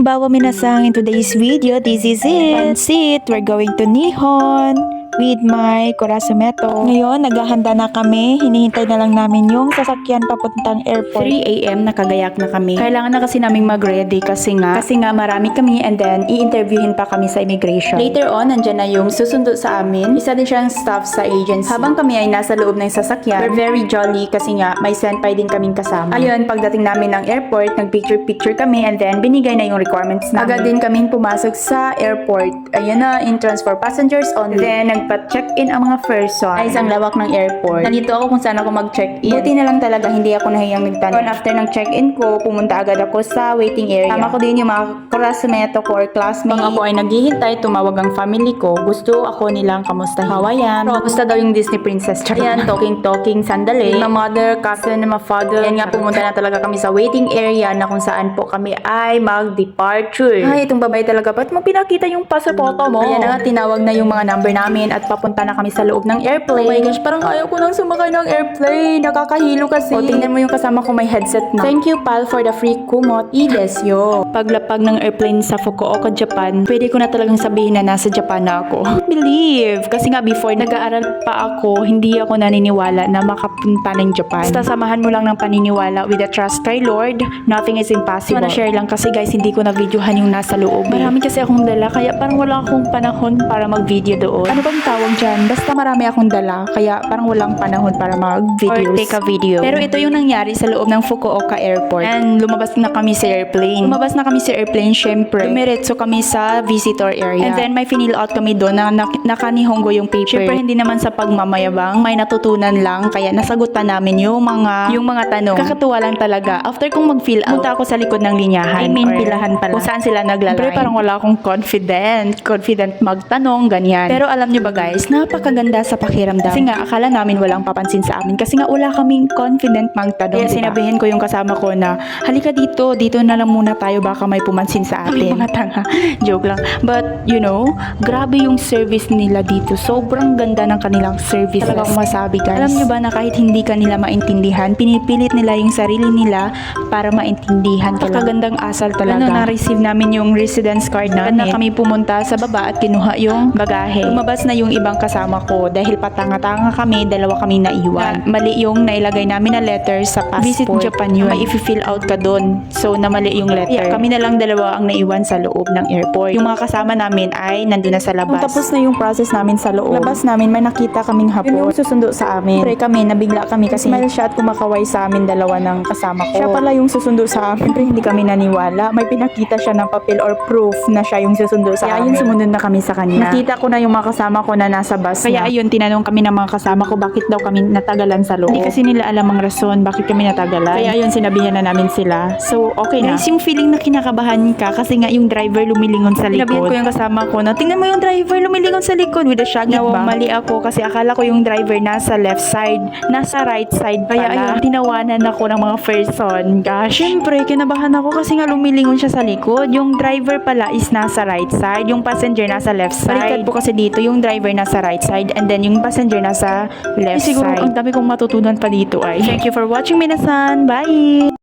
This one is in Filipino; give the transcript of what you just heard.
Konbanwa minasang, in today's video, this is it. Pansit, we're going to Nihon with my Kurasumeto. Ngayon, naghahanda na kami. Hinihintay na lang namin yung sasakyan papuntang airport. 3 AM, nakagayak na kami. Kailangan na kasi naming mag-ready kasi nga marami kami and then i-interviewin pa kami sa immigration. Later on, nandyan na yung susundo sa amin. Isa din siyang staff sa agency. Habang kami ay nasa loob ng sasakyan, we're very jolly kasi nga may senpai din kaming kasama. Ayun, pagdating namin ng airport, nag-picture kami and then binigay na yung requirements namin. Agad din kaming pumasok sa airport. Ayun na, entrance for passengers only. Then, nagpa-check-in ang mga person. Ay, isang lawak ng airport. Nandito ako kung saan ako mag-check-in. Buti na lang talaga, hindi ako nahiyang nagtanong. After ng check-in ko, pumunta agad ako sa waiting area. Tama ko din yung mga classmate ko or classmate. Pag ako ay naghihintay, tumawag ang family ko. Gusto ako nilang kamustahin. Hawayan. Kamusta daw yung Disney princess. Ayan, talking, sandali. My mother, cousin, my father. Ayan nga, pumunta na talaga kami sa waiting area na kung saan po kami ay mag-departure. Ay, itong babae talaga. Ba't mo pinakita yung pasaporto mo? Ayan na nga, tinawag na yung mga number namin at papunta na kami sa loob ng airplane. Oh my gosh, parang ayaw ko nang sumakay ng airplane. Nakakahilo kasi. O, tingnan mo yung kasama ko may headset na. Thank you, pal, for the free kumot. Idesyo. Paglapag ng airplane sa Fukuoka, Japan, pwede ko na talagang sabihin na nasa Japan na ako. Believe. Kasi nga before, nag-aaral pa ako, hindi ako naniniwala na makapunta ng Japan. Basta samahan mo lang ng paniniwala with a trust kay Lord, nothing is impossible. Share lang kasi guys, hindi ko na videohan yung nasa loob. Marami kasi akong dala, kaya parang wala akong panahon para mag-video doon. Ano bang tawag dyan? Basta marami akong dala, kaya parang walang panahon para mag-videos. Or take a video. Pero ito yung nangyari sa loob ng Fukuoka Airport. And lumabas na kami sa airplane. Syempre. Dumiretso kami sa visitor area. And then may finil out kami doon na nakanihongo yung paper. Syempre hindi naman sa pagmamayabang, may natutunan lang, kaya nasagutan namin yung mga tanong. Kakatuwa lang talaga. After kong mag-fill out, punta ako sa likod ng linyahan. I mean, pilahan pala. Kung saan sila naglalay. Pero parang wala akong confident magtanong, ganyan. Pero alam nyo ba guys, napakaganda sa pakiramdam. Kasi nga, akala namin walang papansin sa amin. Kasi nga, wala kaming confident magtanong. Kaya sinabihin ko yung kasama ko na, halika dito na lang muna tayo, baka may pumansin sa atin. Mga tanga. Joke lang. But, you know, grabe yung service nila dito. Sobrang ganda ng kanilang service. Talaga akong masabi guys. Alam nyo ba na kahit hindi ka nila maintindihan, pinipilit nila yung sarili nila para maintindihan ka lang. Kagandang asal talaga. Na-receive namin yung residence card namin. Na kami pumunta sa baba at kinuha yung bagahe. Lumabas na yung ibang kasama ko dahil patanga-tanga kami, dalawa kami naiwan. Mali yung nailagay namin na letter sa passport. Visit Japan yun. May i-fill out ka doon. So, namali yung letter. Yeah, kami na lang dalawa ang naiwan sa loob ng airport. Yung mga kasama namin ay nandun na sa labas. Nung tapos na yung process namin sa loob, labas namin may nakita kaming hapon. Yun yung susundo sa amin. Pre kami, nabigla kami kasi smile siya at kumakaway sa amin dalawa ng kasama ko. Siya pala yung susundo sa amin. Pre, hindi kami naniwala. May pinakita siya ng papel or proof na siya yung susundo sa amin. Kaya yun, sumunod na kami sa kanya. Nakita ko na yung mga kasama ko na nasa bus. Kaya ayun, tinanong kami ng mga kasama ko bakit daw kami natagalan sa loob. Hindi kasi nila alam ang rason bakit kami natagalan. Kaya ayun, sinabihan na namin sila. So, okay na. Guys, yung feeling na kinakabahan ka kasi nga yung driver lumilingon sa likod. Sinabihan ko yung kasama ko na, tingnan mo yung driver lumilingon sa likod with a shaggy bag. Mali ako kasi akala ko yung driver nasa left side, nasa right side pala. Kaya ayun, tinawanan ako ng mga person. Gosh, syempre, kinabahan ako kasi nga lumilingon siya sa likod. Yung driver pala is nasa right side, yung passenger nasa left side. Baliktad po kasi dito, yung driver nasa right side and then yung passenger nasa left side. Siguro ang dami kong matutunan pa dito ay. Thank you for watching, minasan. Bye!